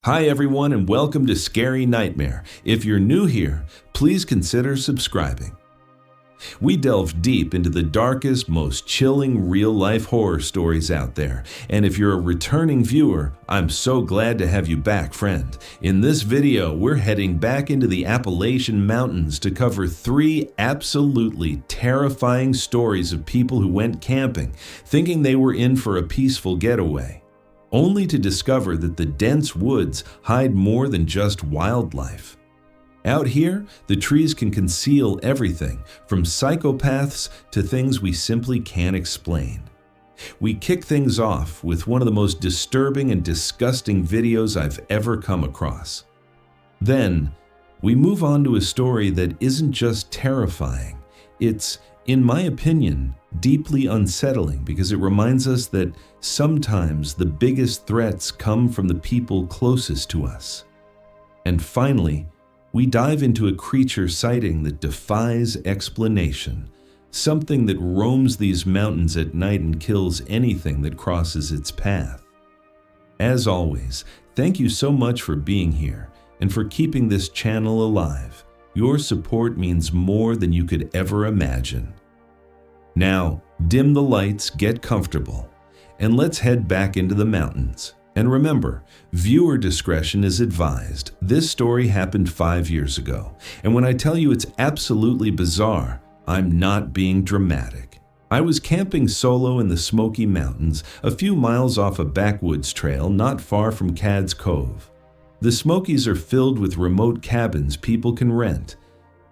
Hi everyone and welcome to Scary Nightmare. If you're new here, please consider subscribing. We delve deep into the darkest, most chilling real-life horror stories out there. And if you're a returning viewer, I'm so glad to have you back, friend. In this video, we're heading back into the Appalachian Mountains to cover 3 absolutely terrifying stories of people who went camping, thinking they were in for a peaceful getaway, only to discover that the dense woods hide more than just wildlife. Out here, the trees can conceal everything from psychopaths to things we simply can't explain. We kick things off with one of the most disturbing and disgusting videos I've ever come across. Then, we move on to a story that isn't just terrifying. It's, in my opinion, deeply unsettling because it reminds us that sometimes the biggest threats come from the people closest to us. And finally, we dive into a creature sighting that defies explanation, something that roams these mountains at night and kills anything that crosses its path. As always, thank you so much for being here and for keeping this channel alive. Your support means more than you could ever imagine. Now, dim the lights, get comfortable, and let's head back into the mountains. And remember, viewer discretion is advised. This story happened 5 years ago, and when I tell you it's absolutely bizarre, I'm not being dramatic. I was camping solo in the Smoky Mountains, a few miles off a backwoods trail not far from Cad's Cove. The Smokies are filled with remote cabins people can rent,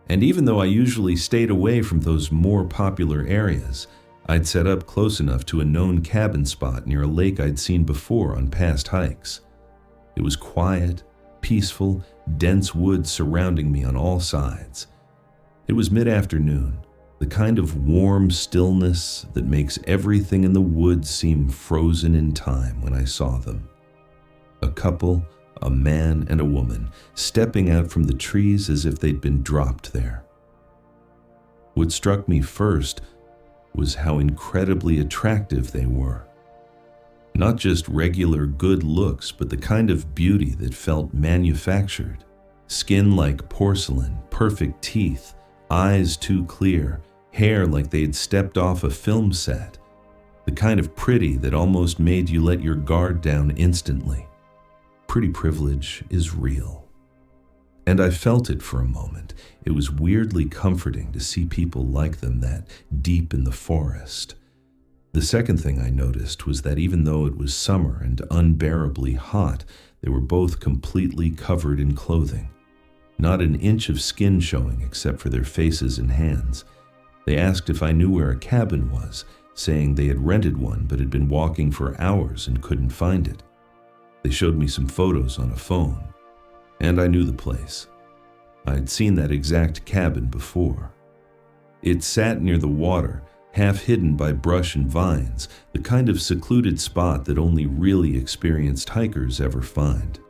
and even though I usually stayed away from those more popular areas, I'd set up close enough to a known cabin spot near a lake I'd seen before on past hikes. It was quiet, peaceful, dense woods surrounding me on all sides. It was mid-afternoon, the kind of warm stillness that makes everything in the woods seem frozen in time when I saw them. A couple, a man and a woman, stepping out from the trees as if they'd been dropped there. What struck me first was how incredibly attractive they were. Not just regular good looks, but the kind of beauty that felt manufactured. Skin like porcelain, perfect teeth, eyes too clear, hair like they'd stepped off a film set. The kind of pretty that almost made you let your guard down instantly. Pretty privilege is real. And I felt it for a moment. It was weirdly comforting to see people like them that deep in the forest. The second thing I noticed was that even though it was summer and unbearably hot, they were both completely covered in clothing. Not an inch of skin showing except for their faces and hands. They asked if I knew where a cabin was, saying they had rented one but had been walking for hours and couldn't find it. They showed me some photos on a phone, and I knew the place. I had seen that exact cabin before. It sat near the water, half hidden by brush and vines, the kind of secluded spot that only really experienced hikers ever find.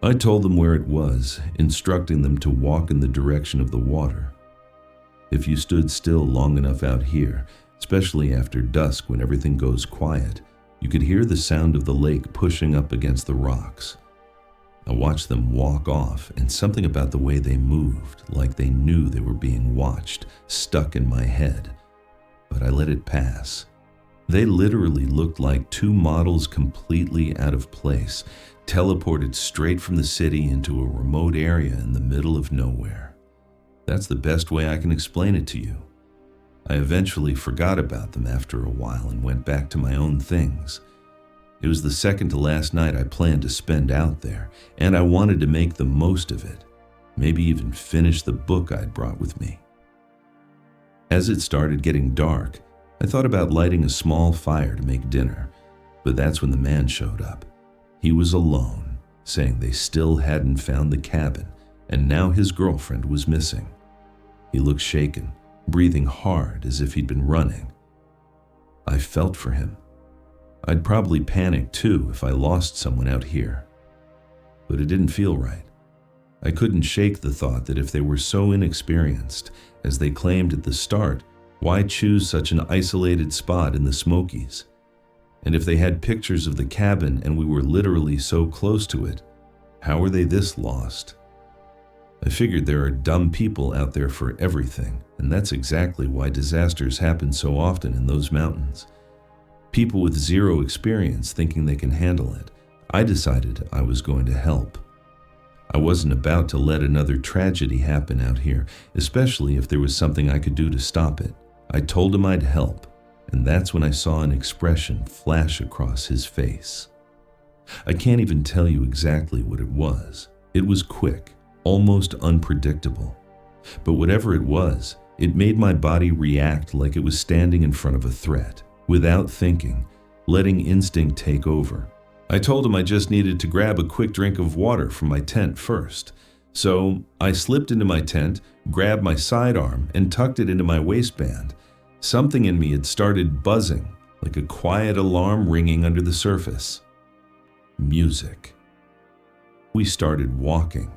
I told them where it was, instructing them to walk in the direction of the water. If you stood still long enough out here, especially after dusk when everything goes quiet, you could hear the sound of the lake pushing up against the rocks. I watched them walk off, and something about the way they moved, like they knew they were being watched, stuck in my head. But I let it pass. They literally looked like 2 models completely out of place, teleported straight from the city into a remote area in the middle of nowhere. That's the best way I can explain it to you. I eventually forgot about them after a while and went back to my own things. It was the second to last night I planned to spend out there, and I wanted to make the most of it, maybe even finish the book I'd brought with me. As it started getting dark, I thought about lighting a small fire to make dinner, but that's when the man showed up. He was alone, saying they still hadn't found the cabin, and now his girlfriend was missing. He looked shaken, breathing hard as if he'd been running. I felt for him. I'd probably panic too if I lost someone out here. But it didn't feel right. I couldn't shake the thought that if they were so inexperienced, as they claimed at the start, why choose such an isolated spot in the Smokies? And if they had pictures of the cabin and we were literally so close to it, How are they this lost? I figured there are dumb people out there for everything, and that's exactly why disasters happen so often in those mountains. People with zero experience thinking they can handle it. I decided I was going to help. I wasn't about to let another tragedy happen out here, especially if there was something I could do to stop it. I told him I'd help, and that's when I saw an expression flash across his face. I can't even tell you exactly what it was. It was quick, almost unpredictable. But whatever it was, it made my body react like it was standing in front of a threat, without thinking, letting instinct take over. I told him I just needed to grab a quick drink of water from my tent first. So I slipped into my tent, grabbed my sidearm, and tucked it into my waistband. Something in me had started buzzing, like a quiet alarm ringing under the surface. Music. We started walking.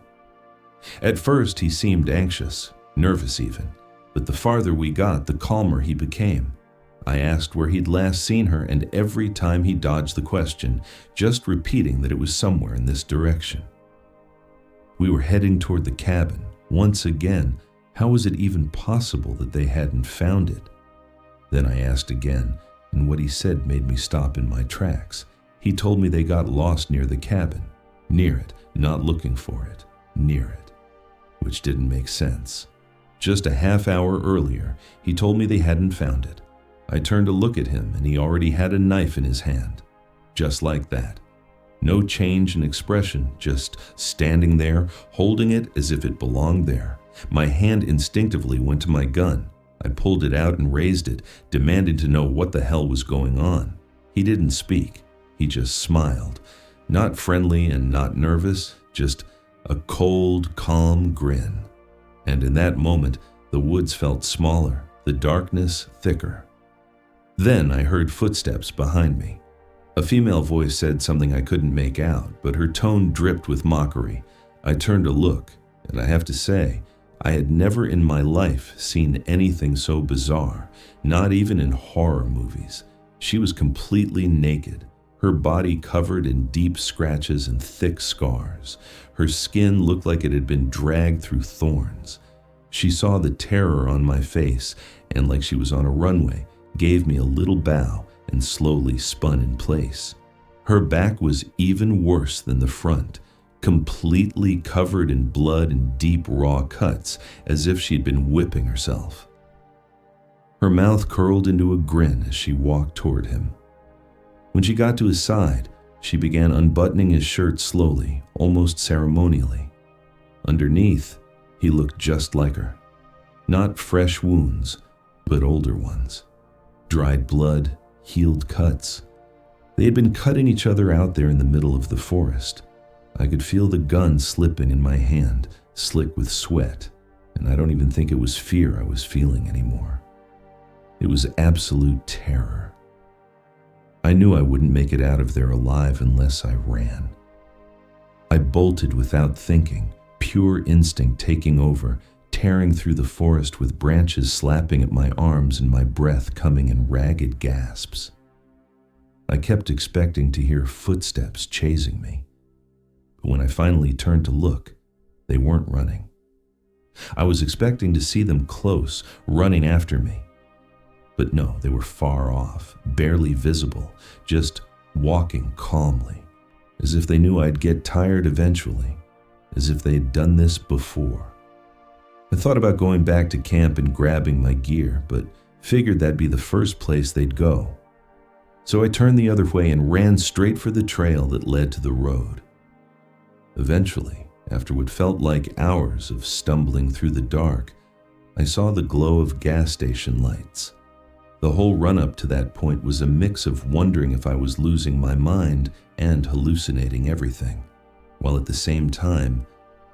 At first, he seemed anxious, nervous even, but the farther we got, the calmer he became. I asked where he'd last seen her, and every time he dodged the question, just repeating that it was somewhere in this direction. We were heading toward the cabin. Once again, how was it even possible that they hadn't found it? Then I asked again, and what he said made me stop in my tracks. He told me they got lost near the cabin. Near it, not looking for it. Near it. Which didn't make sense. Just a half hour earlier, he told me they hadn't found it. I turned to look at him, and he already had a knife in his hand. Just like that. No change in expression, just standing there, holding it as if it belonged there. My hand instinctively went to my gun. I pulled it out and raised it, demanding to know what the hell was going on. He didn't speak. He just smiled. Not friendly and not nervous, just a cold, calm grin. And in that moment, the woods felt smaller, the darkness thicker. Then I heard footsteps behind me. A female voice said something I couldn't make out, but her tone dripped with mockery. I turned to look, and I have to say, I had never in my life seen anything so bizarre, not even in horror movies. She was completely naked, her body covered in deep scratches and thick scars. Her skin looked like it had been dragged through thorns. She saw the terror on my face, and like she was on a runway, gave me a little bow and slowly spun in place. Her back was even worse than the front, completely covered in blood and deep raw cuts, as if she'd been whipping herself. Her mouth curled into a grin as she walked toward him. When she got to his side, she began unbuttoning his shirt slowly, almost ceremonially. Underneath, he looked just like her. Not fresh wounds, but older ones. Dried blood, healed cuts. They had been cutting each other out there in the middle of the forest. I could feel the gun slipping in my hand, slick with sweat, and I don't even think it was fear I was feeling anymore. It was absolute terror. I knew I wouldn't make it out of there alive unless I ran. I bolted without thinking, pure instinct taking over, tearing through the forest with branches slapping at my arms and my breath coming in ragged gasps. I kept expecting to hear footsteps chasing me. But when I finally turned to look, they weren't running. I was expecting to see them close, running after me. But no, they were far off, barely visible, just walking calmly, as if they knew I'd get tired eventually, as if they'd done this before. I thought about going back to camp and grabbing my gear, but figured that'd be the first place they'd go. So I turned the other way and ran straight for the trail that led to the road. Eventually, after what felt like hours of stumbling through the dark, I saw the glow of gas station lights. The whole run-up to that point was a mix of wondering if I was losing my mind and hallucinating everything, while at the same time,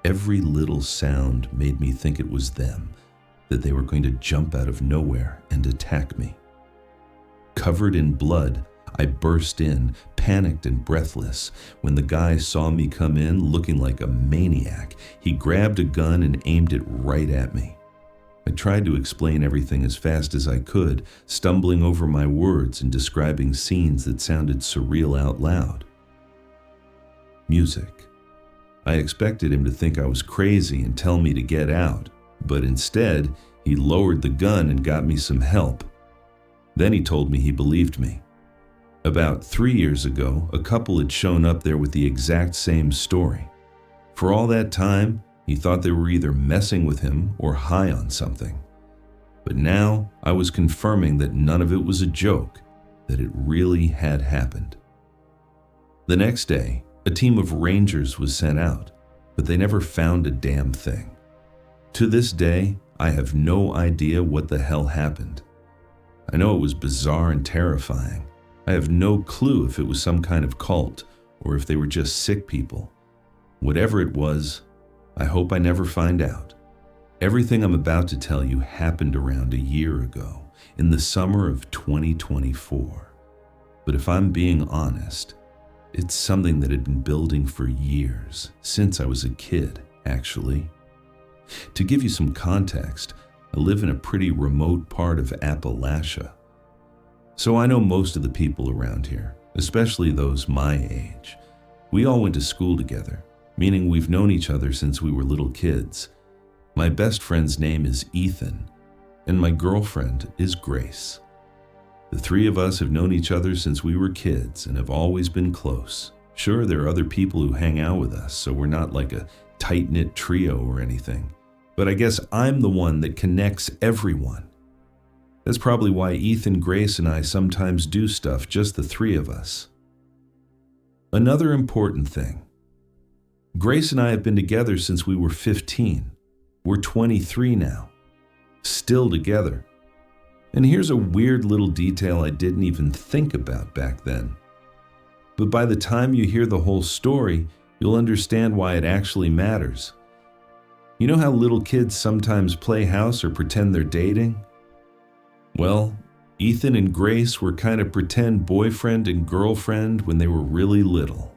every little sound made me think it was them, that they were going to jump out of nowhere and attack me. Covered in blood, I burst in, panicked and breathless. When the guy saw me come in looking like a maniac, he grabbed a gun and aimed it right at me. I tried to explain everything as fast as I could, stumbling over my words and describing scenes that sounded surreal out loud. Music. I expected him to think I was crazy and tell me to get out, but instead, he lowered the gun and got me some help. Then he told me he believed me. About 3 years ago, a couple had shown up there with the exact same story. For all that time, he thought they were either messing with him or high on something. But now, I was confirming that none of it was a joke, that it really had happened. The next day, a team of rangers was sent out, but they never found a damn thing. To this day, I have no idea what the hell happened. I know it was bizarre and terrifying. I have no clue if it was some kind of cult or if they were just sick people. Whatever it was, I hope I never find out. Everything I'm about to tell you happened around a year ago, in the summer of 2024. But if I'm being honest, it's something that had been building for years, since I was a kid, actually. To give you some context, I live in a pretty remote part of Appalachia. So I know most of the people around here, especially those my age. We all went to school together, meaning we've known each other since we were little kids. My best friend's name is Ethan, and my girlfriend is Grace. The three of us have known each other since we were kids and have always been close. Sure, there are other people who hang out with us, so we're not like a tight-knit trio or anything. But I guess I'm the one that connects everyone. That's probably why Ethan, Grace, and I sometimes do stuff, just the three of us. Another important thing. Grace and I have been together since we were 15. We're 23 now. Still together. And here's a weird little detail I didn't even think about back then. But by the time you hear the whole story, you'll understand why it actually matters. You know how little kids sometimes play house or pretend they're dating? Well, Ethan and Grace were kind of pretend boyfriend and girlfriend when they were really little.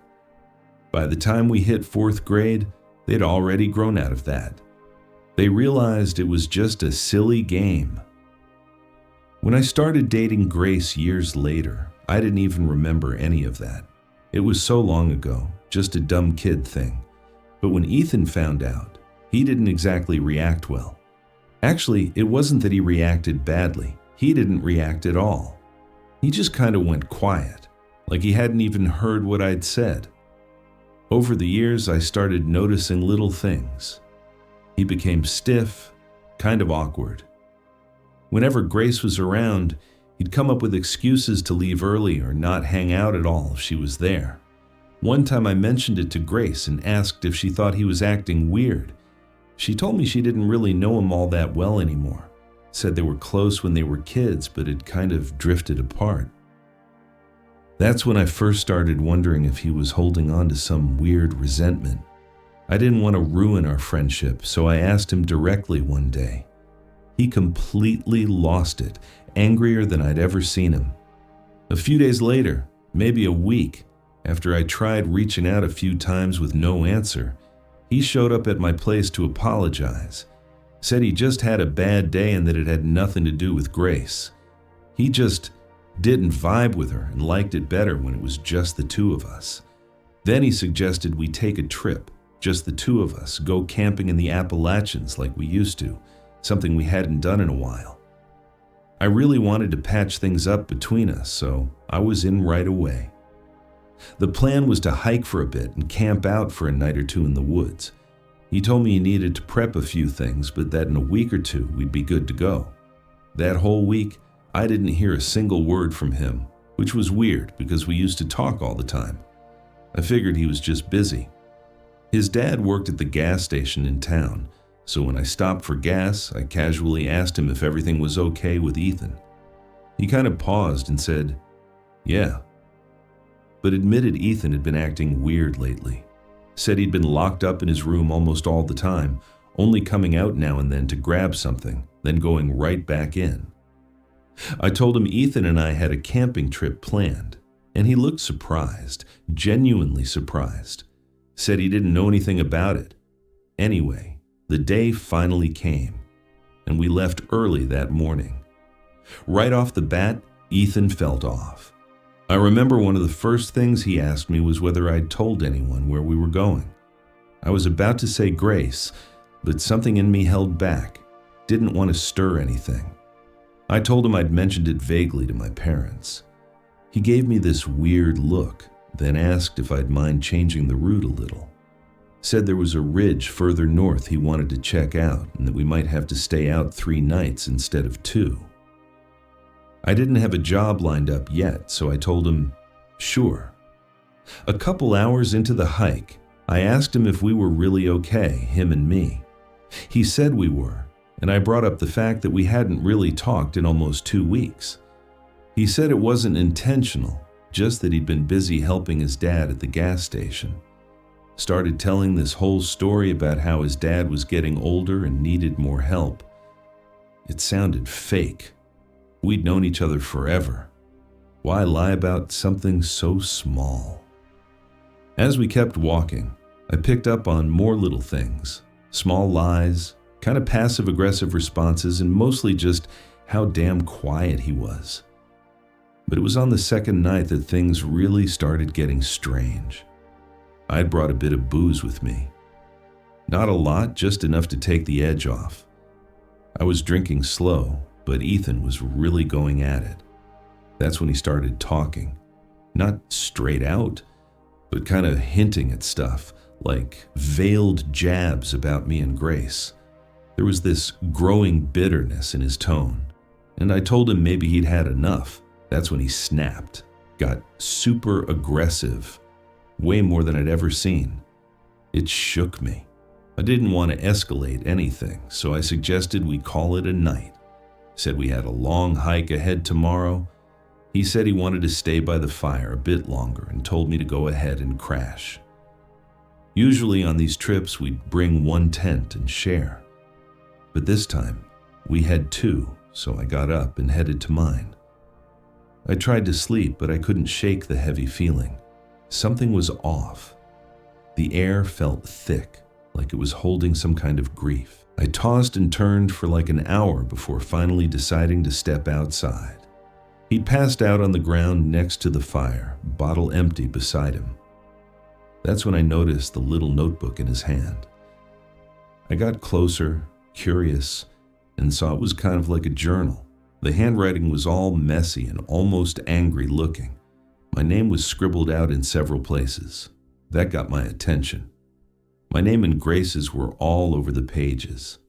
By the time we hit 4th grade, they'd already grown out of that. They realized it was just a silly game. When I started dating Grace years later, I didn't even remember any of that. It was so long ago, just a dumb kid thing. But when Ethan found out, he didn't exactly react well. Actually, it wasn't that he reacted badly. He didn't react at all. He just kind of went quiet, like he hadn't even heard what I'd said. Over the years, I started noticing little things. He became stiff, kind of awkward. Whenever Grace was around, he'd come up with excuses to leave early or not hang out at all if she was there. One time I mentioned it to Grace and asked if she thought he was acting weird. She told me she didn't really know him all that well anymore. Said they were close when they were kids, but had kind of drifted apart. That's when I first started wondering if he was holding on to some weird resentment. I didn't want to ruin our friendship, so I asked him directly one day. He completely lost it, angrier than I'd ever seen him. A few days later, maybe a week, after I tried reaching out a few times with no answer, he showed up at my place to apologize. Said he just had a bad day and that it had nothing to do with Grace. He just didn't vibe with her and liked it better when it was just the two of us. Then he suggested we take a trip, just the two of us, go camping in the Appalachians like we used to, something we hadn't done in a while. I really wanted to patch things up between us, so I was in right away. The plan was to hike for a bit and camp out for a night or two in the woods. He told me he needed to prep a few things, but that in a week or two we'd be good to go. That whole week, I didn't hear a single word from him, which was weird because we used to talk all the time. I figured he was just busy. His dad worked at the gas station in town, so when I stopped for gas, I casually asked him if everything was okay with Ethan. He kind of paused and said, "Yeah," but admitted Ethan had been acting weird lately. Said he'd been locked up in his room almost all the time, only coming out now and then to grab something, then going right back in. I told him Ethan and I had a camping trip planned, and he looked surprised, genuinely surprised. Said he didn't know anything about it. Anyway, the day finally came, and we left early that morning. Right off the bat, Ethan felt off. I remember one of the first things he asked me was whether I'd told anyone where we were going. I was about to say grace, but something in me held back, didn't want to stir anything. I told him I'd mentioned it vaguely to my parents. He gave me this weird look, then asked if I'd mind changing the route a little. Said there was a ridge further north he wanted to check out and that we might have to stay out 3 nights instead of 2. I didn't have a job lined up yet, so I told him, sure. A couple hours into the hike, I asked him if we were really okay, him and me. He said we were, and I brought up the fact that we hadn't really talked in almost 2 weeks. He said it wasn't intentional, just that he'd been busy helping his dad at the gas station. Started telling this whole story about how his dad was getting older and needed more help. It sounded fake. We'd known each other forever. Why lie about something so small? As we kept walking, I picked up on more little things, small lies, kind of passive-aggressive responses, and mostly just how damn quiet he was. But it was on the second night that things really started getting strange. I'd brought a bit of booze with me. Not a lot, just enough to take the edge off. I was drinking slow, but Ethan was really going at it. That's when he started talking. Not straight out, but kind of hinting at stuff, like veiled jabs about me and Grace. There was this growing bitterness in his tone, and I told him maybe he'd had enough. That's when he snapped, got super aggressive, way more than I'd ever seen. It shook me. I didn't want to escalate anything, so I suggested we call it a night. Said we had a long hike ahead tomorrow. He said he wanted to stay by the fire a bit longer and told me to go ahead and crash. Usually on these trips we'd bring 1 tent and share. But this time we had 2, so I got up and headed to mine. I tried to sleep, but I couldn't shake the heavy feeling. Something was off. The air felt thick, like it was holding some kind of grief. I tossed and turned for like an hour before finally deciding to step outside. He'd passed out on the ground next to the fire, bottle empty beside him. That's when I noticed the little notebook in his hand. I got closer, curious, and saw it was kind of like a journal. The handwriting was all messy and almost angry looking. My name was scribbled out in several places. That got my attention. My name and Grace's were all over the pages.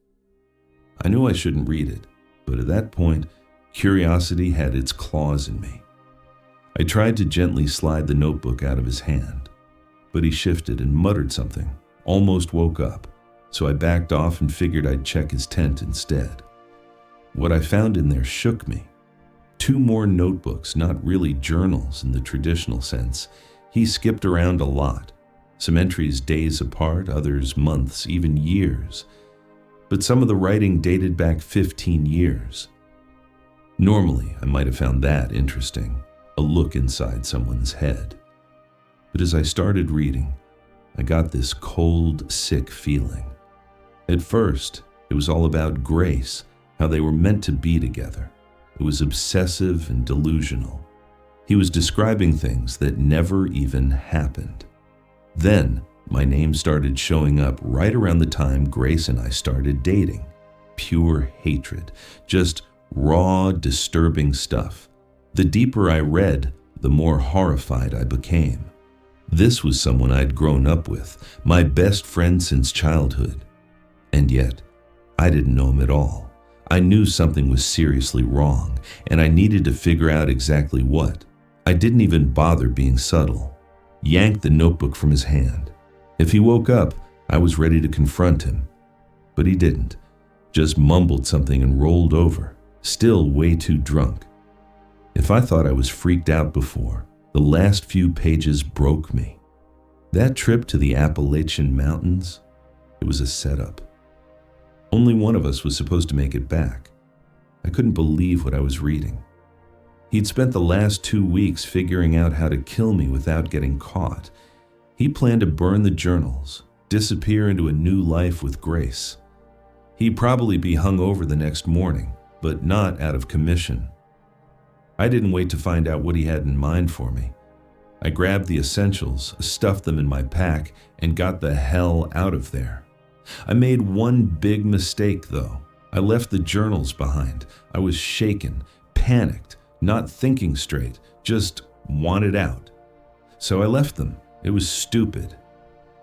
I knew I shouldn't read it, but at that point, curiosity had its claws in me. I tried to gently slide the notebook out of his hand, but he shifted and muttered something, almost woke up, so I backed off and figured I'd check his tent instead. What I found in there shook me. 2 more notebooks, not really journals in the traditional sense. He skipped around a lot. Some entries days apart, others months, even years. But some of the writing dated back 15 years. Normally, I might have found that interesting, a look inside someone's head. But as I started reading, I got this cold, sick feeling. At first, it was all about Grace, how they were meant to be together. It was obsessive and delusional. He was describing things that never even happened. Then, my name started showing up right around the time Grace and I started dating. Pure hatred, just raw, disturbing stuff. The deeper I read, the more horrified I became. This was someone I'd grown up with, my best friend since childhood. And yet, I didn't know him at all. I knew something was seriously wrong, and I needed to figure out exactly what. I didn't even bother being subtle. Yanked the notebook from his hand. If he woke up, I was ready to confront him. But he didn't. Just mumbled something and rolled over, still way too drunk. If I thought I was freaked out before, the last few pages broke me. That trip to the Appalachian Mountains, it was a setup. Only one of us was supposed to make it back. I couldn't believe what I was reading. He'd spent the last 2 weeks figuring out how to kill me without getting caught. He planned to burn the journals, disappear into a new life with Grace. He'd probably be hung over the next morning, but not out of commission. I didn't wait to find out what he had in mind for me. I grabbed the essentials, stuffed them in my pack, and got the hell out of there. I made one big mistake, though. I left the journals behind. I was shaken, panicked, not thinking straight, just wanted out. So I left them. It was stupid.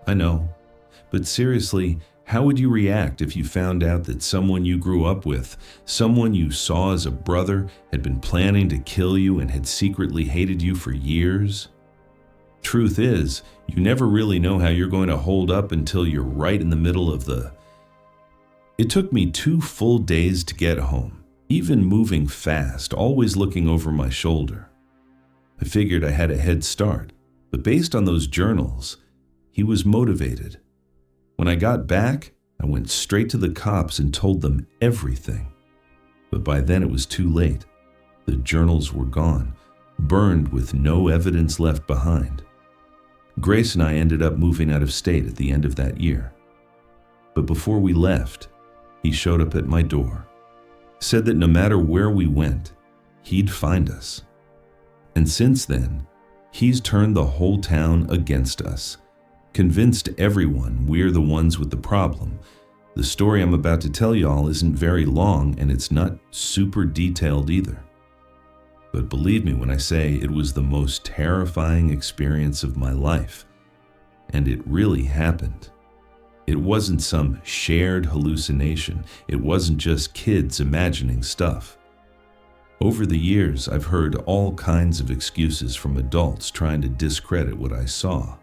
I know. But seriously, how would you react if you found out that someone you grew up with, someone you saw as a brother, had been planning to kill you and had secretly hated you for years? Truth is, you never really know how you're going to hold up until you're right in the middle of the... It took me 2 full days to get home, even moving fast, always looking over my shoulder. I figured I had a head start, but based on those journals, he was motivated. When I got back, I went straight to the cops and told them everything. But by then it was too late. The journals were gone, burned with no evidence left behind. Grace and I ended up moving out of state at the end of that year. But before we left, he showed up at my door, said that no matter where we went, he'd find us. And since then, he's turned the whole town against us, convinced everyone we're the ones with the problem. The story I'm about to tell y'all isn't very long, and it's not super detailed either. But believe me when I say it was the most terrifying experience of my life. And it really happened. It wasn't some shared hallucination. It wasn't just kids imagining stuff. Over the years, I've heard all kinds of excuses from adults trying to discredit what I saw.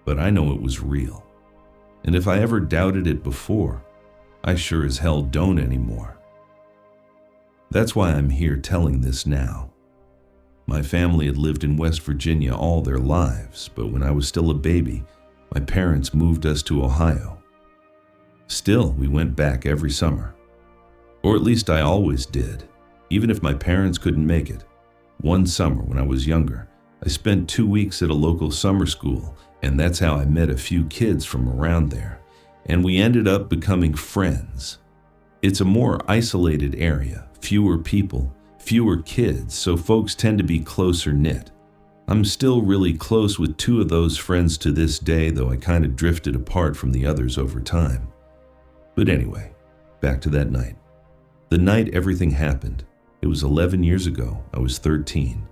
But I know it was real. And if I ever doubted it before, I sure as hell don't anymore. That's why I'm here telling this now. My family had lived in West Virginia all their lives, but when I was still a baby, my parents moved us to Ohio. Still, we went back every summer. Or at least I always did, even if my parents couldn't make it. One summer when I was younger, I spent 2 weeks at a local summer school, and that's how I met a few kids from around there, and we ended up becoming friends. It's a more isolated area, fewer people, fewer kids, so folks tend to be closer knit. I'm still really close with 2 of those friends to this day, though I kind of drifted apart from the others over time. But anyway, back to that night. The night everything happened. It was 11 years ago. I was 13.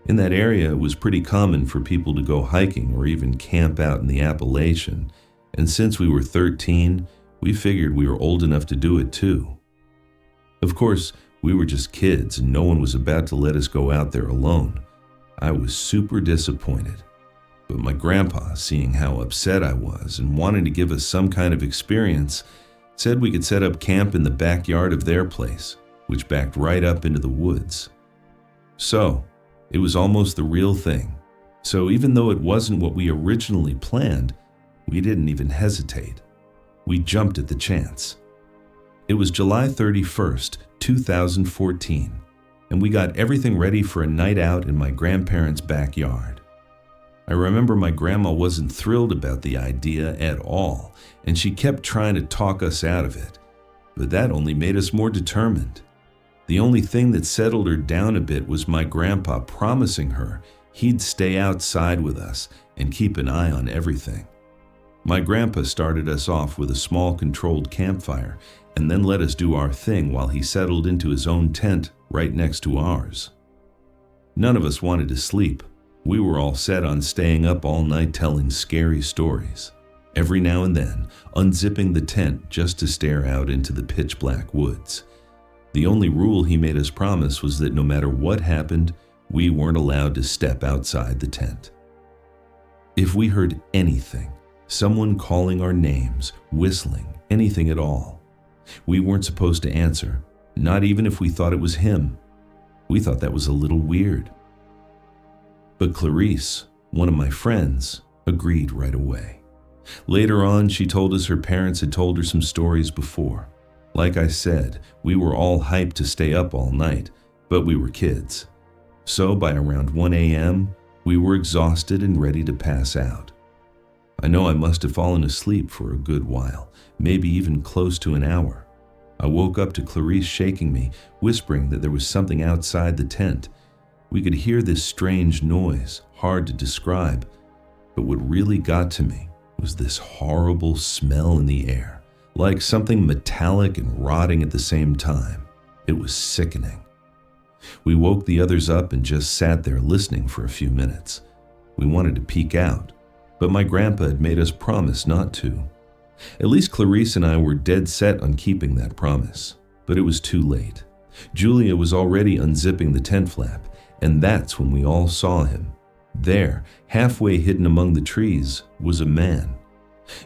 In that area, it was pretty common for people to go hiking or even camp out in the Appalachian, and since we were 13, we figured we were old enough to do it too. Of course, we were just kids and no one was about to let us go out there alone. I was super disappointed. But my grandpa, seeing how upset I was and wanting to give us some kind of experience, said we could set up camp in the backyard of their place, which backed right up into the woods. So, it was almost the real thing. So even though it wasn't what we originally planned, we didn't even hesitate. We jumped at the chance. It was July 31st, 2014, and we got everything ready for a night out in my grandparents' backyard. I remember my grandma wasn't thrilled about the idea at all, and she kept trying to talk us out of it, but that only made us more determined. The only thing that settled her down a bit was my grandpa promising her he'd stay outside with us and keep an eye on everything. My grandpa started us off with a small controlled campfire and then let us do our thing while he settled into his own tent right next to ours. None of us wanted to sleep. We were all set on staying up all night telling scary stories, every now and then unzipping the tent just to stare out into the pitch-black woods. The only rule he made us promise was that no matter what happened, we weren't allowed to step outside the tent. If we heard anything, someone calling our names, whistling, anything at all, we weren't supposed to answer, not even if we thought it was him. We thought that was a little weird. But Clarice, one of my friends, agreed right away. Later on, she told us her parents had told her some stories before. Like I said, we were all hyped to stay up all night, but we were kids. So by around 1 a.m., we were exhausted and ready to pass out. I know I must have fallen asleep for a good while, maybe even close to an hour. I woke up to Clarice shaking me, whispering that there was something outside the tent. We could hear this strange noise, hard to describe, but what really got to me was this horrible smell in the air, like something metallic and rotting at the same time. It was sickening. We woke the others up and just sat there listening for a few minutes. We wanted to peek out, but my grandpa had made us promise not to. At least Clarice and I were dead set on keeping that promise, but it was too late. Julia was already unzipping the tent flap, and that's when we all saw him. There, halfway hidden among the trees, was a man.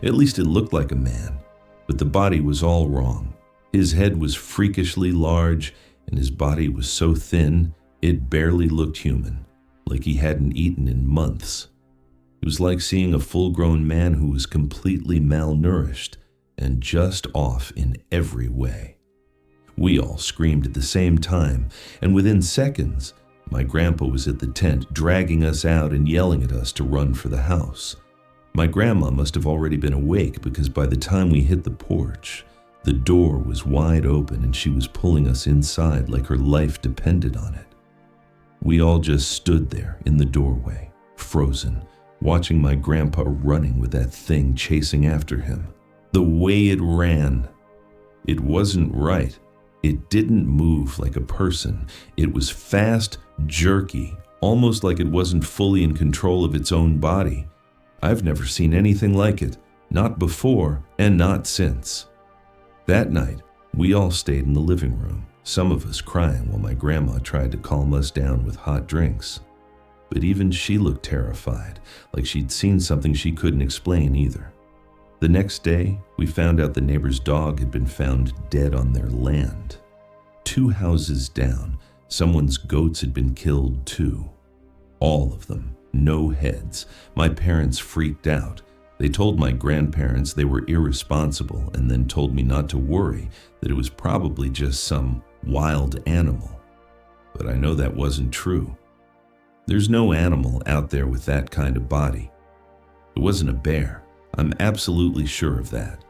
At least it looked like a man, but the body was all wrong. His head was freakishly large, and his body was so thin it barely looked human, like he hadn't eaten in months. It was like seeing a full-grown man who was completely malnourished and just off in every way. We all screamed at the same time, and within seconds, my grandpa was at the tent, dragging us out and yelling at us to run for the house. My grandma must have already been awake because by the time we hit the porch, the door was wide open and she was pulling us inside like her life depended on it. We all just stood there in the doorway, frozen, watching my grandpa running with that thing chasing after him. The way it ran, it wasn't right. It didn't move like a person. It was fast, jerky, almost like it wasn't fully in control of its own body. I've never seen anything like it, not before and not since. That night, we all stayed in the living room, some of us crying while my grandma tried to calm us down with hot drinks. But even she looked terrified, like she'd seen something she couldn't explain either. The next day, we found out the neighbor's dog had been found dead on their land. 2 houses down, someone's goats had been killed too. All of them, no heads. My parents freaked out. They told my grandparents they were irresponsible and then told me not to worry, that it was probably just some wild animal. But I know that wasn't true. There's no animal out there with that kind of body. It wasn't a bear. I'm absolutely sure of that.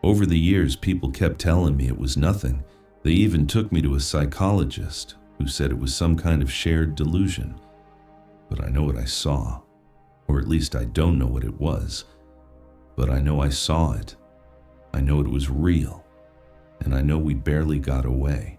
Over the years, people kept telling me it was nothing. They even took me to a psychologist who said it was some kind of shared delusion. But I know what I saw. Or at least I don't know what it was. But I know I saw it. I know it was real. And I know we barely got away.